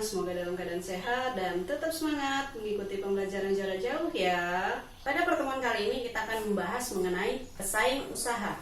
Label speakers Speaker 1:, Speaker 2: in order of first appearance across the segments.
Speaker 1: semoga dalam keadaan sehat dan tetap semangat mengikuti pembelajaran jarak jauh ya. Pada pertemuan kali ini kita akan membahas mengenai pesaing usaha.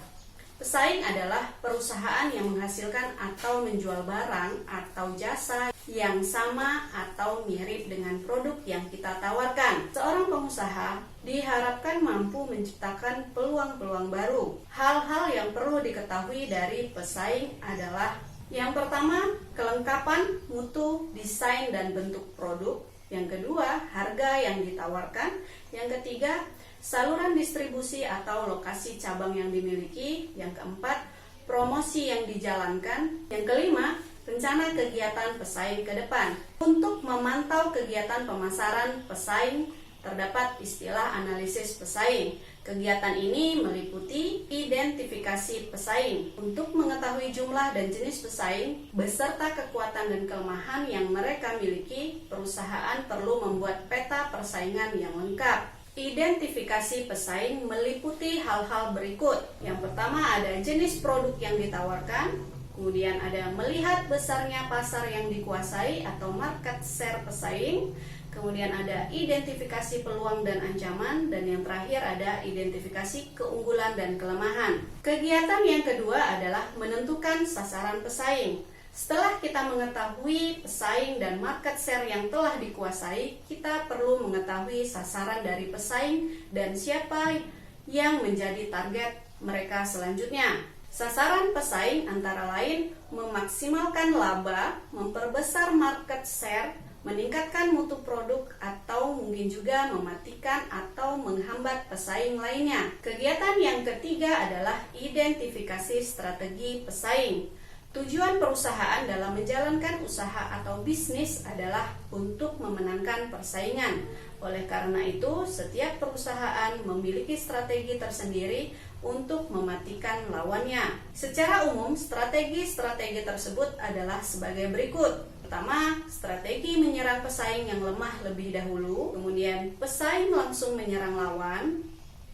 Speaker 1: Pesaing adalah perusahaan yang menghasilkan atau menjual barang atau jasa yang sama atau mirip dengan produk yang kita tawarkan. Seorang pengusaha diharapkan mampu menciptakan peluang-peluang baru. Hal-hal yang perlu diketahui dari pesaing adalah: yang pertama, kelengkapan, mutu, desain, dan bentuk produk. Yang kedua, harga yang ditawarkan. Yang ketiga, saluran distribusi atau lokasi cabang yang dimiliki. Yang keempat, promosi yang dijalankan. Yang kelima, rencana kegiatan pesaing ke depan. Untuk memantau kegiatan pemasaran pesaing, terdapat istilah analisis pesaing. Kegiatan ini meliputi identifikasi pesaing. Untuk mengetahui jumlah dan jenis pesaing, beserta kekuatan dan kelemahan yang mereka miliki, perusahaan perlu membuat peta persaingan yang lengkap. Identifikasi pesaing meliputi hal-hal berikut. Yang pertama ada jenis produk yang ditawarkan, kemudian ada melihat besarnya pasar yang dikuasai atau market share pesaing, kemudian ada identifikasi peluang dan ancaman, dan yang terakhir ada identifikasi keunggulan dan kelemahan. Kegiatan yang kedua adalah menentukan sasaran pesaing. Setelah kita mengetahui pesaing dan market share yang telah dikuasai, kita perlu mengetahui sasaran dari pesaing dan siapa yang menjadi target mereka selanjutnya. Sasaran pesaing antara lain memaksimalkan laba, memperbesar market share, meningkatkan mutu produk, atau mungkin juga mematikan atau menghambat pesaing lainnya. Kegiatan yang ketiga adalah identifikasi strategi pesaing. Tujuan perusahaan dalam menjalankan usaha atau bisnis adalah untuk memenangkan persaingan. Oleh karena itu, setiap perusahaan memiliki strategi tersendiri untuk mematikan lawannya. Secara umum, strategi-strategi tersebut adalah sebagai berikut. Pertama, strategi menyerang pesaing yang lemah lebih dahulu, kemudian pesaing langsung menyerang lawan,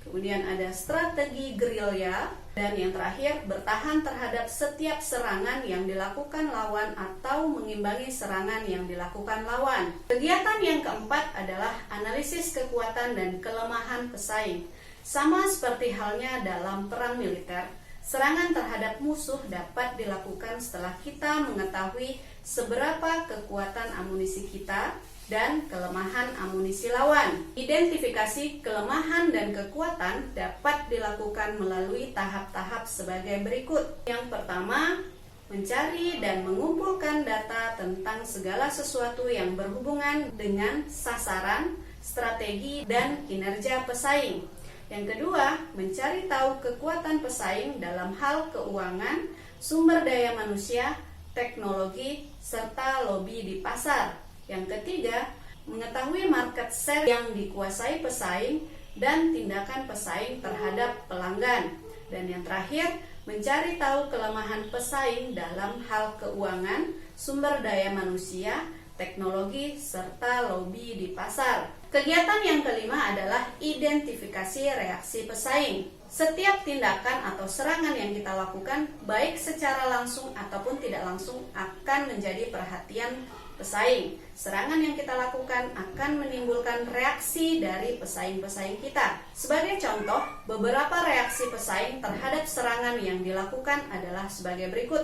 Speaker 1: kemudian ada strategi gerilya, dan yang terakhir bertahan terhadap setiap serangan yang dilakukan lawan atau mengimbangi serangan yang dilakukan lawan. Kegiatan yang keempat adalah analisis kekuatan dan kelemahan pesaing. Sama seperti halnya dalam perang militer, serangan terhadap musuh dapat dilakukan setelah kita mengetahui seberapa kekuatan amunisi kita dan kelemahan amunisi lawan. Identifikasi kelemahan dan kekuatan dapat dilakukan melalui tahap-tahap sebagai berikut. Yang pertama, mencari dan mengumpulkan data tentang segala sesuatu yang berhubungan dengan sasaran, strategi, dan kinerja pesaing. Yang kedua, mencari tahu kekuatan pesaing dalam hal keuangan, sumber daya manusia, teknologi, serta lobi di pasar. Yang ketiga, mengetahui market share yang dikuasai pesaing dan tindakan pesaing terhadap pelanggan. Dan yang terakhir, mencari tahu kelemahan pesaing dalam hal keuangan, sumber daya manusia, teknologi, serta lobi di pasar. Kegiatan yang kelima adalah identifikasi reaksi pesaing. Setiap tindakan atau serangan yang kita lakukan, baik secara langsung ataupun tidak langsung, akan menjadi perhatian pesaing. Serangan yang kita lakukan akan menimbulkan reaksi dari pesaing-pesaing kita. Sebagai contoh, beberapa reaksi pesaing terhadap serangan yang dilakukan adalah sebagai berikut.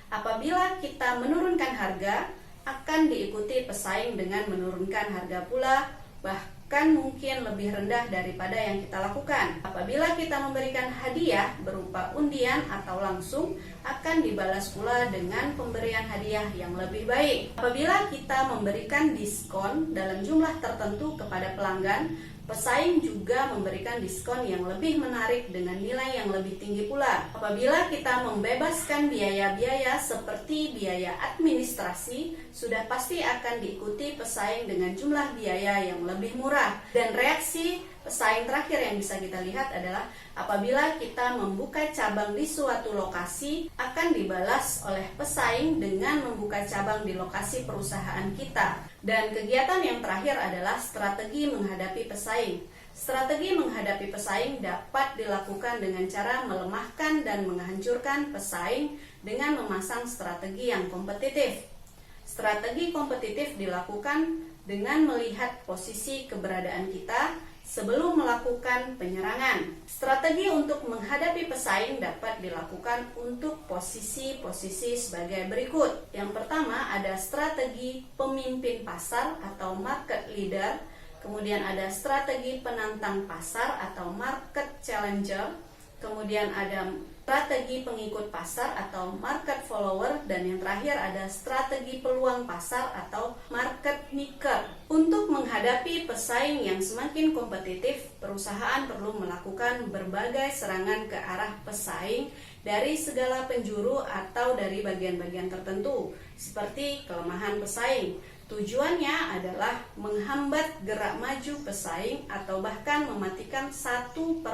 Speaker 1: Apabila kita menurunkan harga, akan diikuti pesaing dengan menurunkan harga pula, bahkan mungkin lebih rendah daripada yang kita lakukan. Apabila kita memberikan hadiah berupa undian atau langsung, akan dibalas pula dengan pemberian hadiah yang lebih baik. Apabila kita memberikan diskon dalam jumlah tertentu kepada pelanggan, pesaing juga memberikan diskon yang lebih menarik dengan nilai yang lebih tinggi pula. Apabila kita membebaskan biaya-biaya seperti biaya administrasi, sudah pasti akan diikuti pesaing dengan jumlah biaya yang lebih murah. Dan reaksi pesaing terakhir yang bisa kita lihat adalah apabila kita membuka cabang di suatu lokasi, akan dibalas oleh pesaing dengan membuka cabang di lokasi perusahaan kita. Dan kegiatan yang terakhir adalah strategi menghadapi pesaing. Strategi menghadapi pesaing dapat dilakukan dengan cara melemahkan dan menghancurkan pesaing dengan memasang strategi yang kompetitif. Strategi kompetitif dilakukan dengan melihat posisi keberadaan kita sebelum melakukan penyerangan. Strategi untuk menghadapi pesaing dapat dilakukan untuk posisi-posisi sebagai berikut. Yang pertama ada strategi pemimpin pasar atau market leader, kemudian ada strategi penantang pasar atau market challenger, kemudian ada strategi pengikut pasar atau market follower, dan yang terakhir ada strategi peluang pasar atau market maker. Untuk menghadapi pesaing yang semakin kompetitif, perusahaan perlu melakukan berbagai serangan ke arah pesaing dari segala penjuru atau dari bagian-bagian tertentu, seperti kelemahan pesaing. Tujuannya adalah menghambat gerak maju pesaing atau bahkan mematikan satu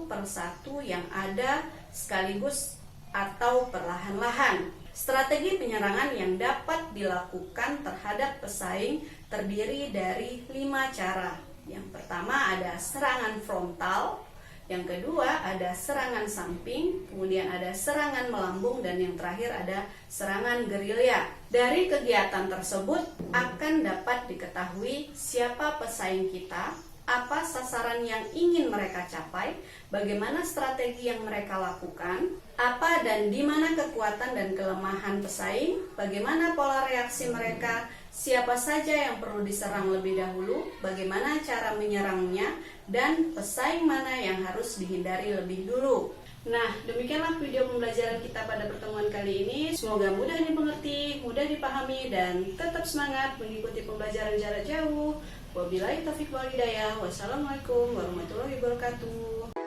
Speaker 1: persatu yang ada sekaligus atau perlahan-lahan. Strategi penyerangan yang dapat dilakukan terhadap pesaing terdiri dari 5 cara. Yang pertama ada serangan frontal, yang kedua ada serangan samping, kemudian ada serangan melambung, dan yang terakhir ada serangan gerilya. Dari kegiatan tersebut akan dapat diketahui siapa pesaing kita, apa sasaran yang ingin mereka capai, bagaimana strategi yang mereka lakukan, apa dan di mana kekuatan dan kelemahan pesaing, bagaimana pola reaksi mereka, siapa saja yang perlu diserang lebih dahulu, bagaimana cara menyerangnya, dan pesaing mana yang harus dihindari lebih dulu. Nah, demikianlah video pembelajaran kita pada pertemuan kali ini. Semoga mudah dimengerti, mudah dipahami, dan tetap semangat mengikuti pembelajaran jarak jauh. Wabillahi taufiq wal hidayah. Wassalamualaikum warahmatullahi wabarakatuh.